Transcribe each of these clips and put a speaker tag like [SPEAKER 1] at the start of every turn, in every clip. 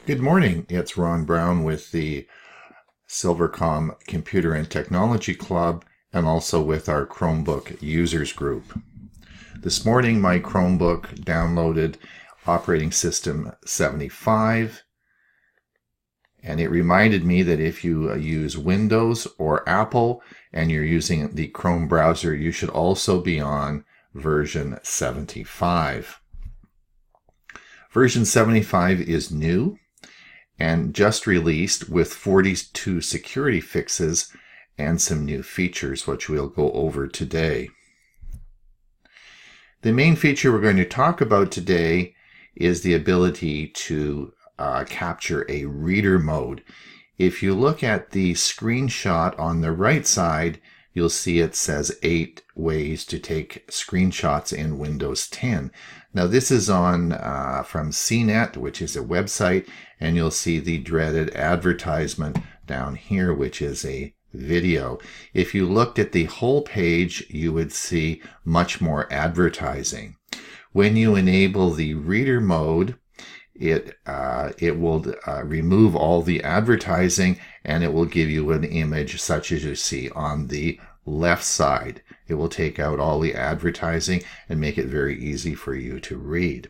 [SPEAKER 1] Good morning. It's Ron Brown with the Silvercom Computer and Technology Club and also with our Chromebook users group. This morning my Chromebook downloaded operating system 75, and it reminded me that if you use Windows or Apple and you're using the Chrome browser, you should also be on version 75. Version 75 is new and just released with 42 security fixes and some new features, which we'll go over today. The main feature we're going to talk about today is the ability to capture a reader mode. If you look at the screenshot on the right side, you'll see it says 8 ways to take screenshots in Windows 10. Now this is on from CNET, which is a website, and you'll see the dreaded advertisement down here, which is a video. If you looked at the whole page, you would see much more advertising. When you enable the reader mode, it will remove all the advertising, and it will give you an image such as you see on the left side. It will take out all the advertising and make it very easy for you to read.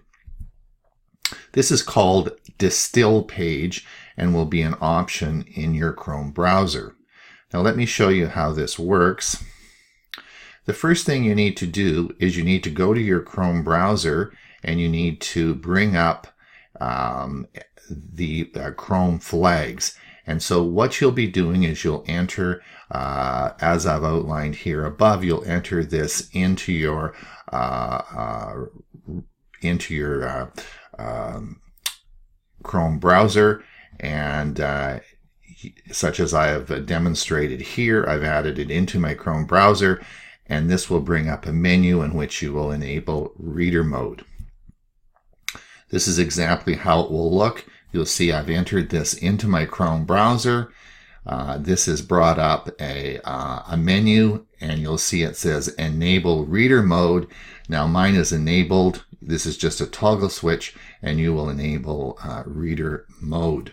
[SPEAKER 1] This is called Distill page and will be an option in your Chrome browser. Now let me show you how this works. The first thing you need to do is you need to go to your Chrome browser and you need to bring up the Chrome flags. And so what you'll be doing is you'll enter, as I've outlined here above, you'll enter this into your Chrome browser, and such as I have demonstrated here, I've added it into my Chrome browser, and this will bring up a menu in which you will enable reader mode. This is exactly how it will look. You'll see I've entered this into my Chrome browser. This has brought up a menu, and you'll see it says enable reader mode. Now mine is enabled. This is just a toggle switch, and you will enable reader mode.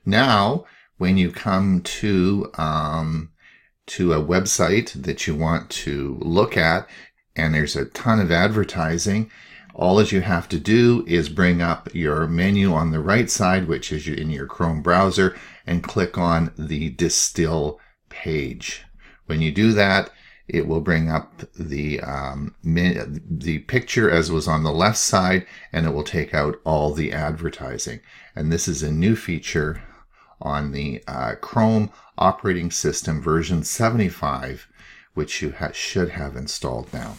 [SPEAKER 1] Now, when you come to a website that you want to look at, and there's a ton of advertising, all that you have to do is bring up your menu on the right side, which is in your Chrome browser, and click on the Distill page. When you do that, it will bring up the picture as was on the left side, and it will take out all the advertising. And this is a new feature on the Chrome operating system version 75, which you should have installed now.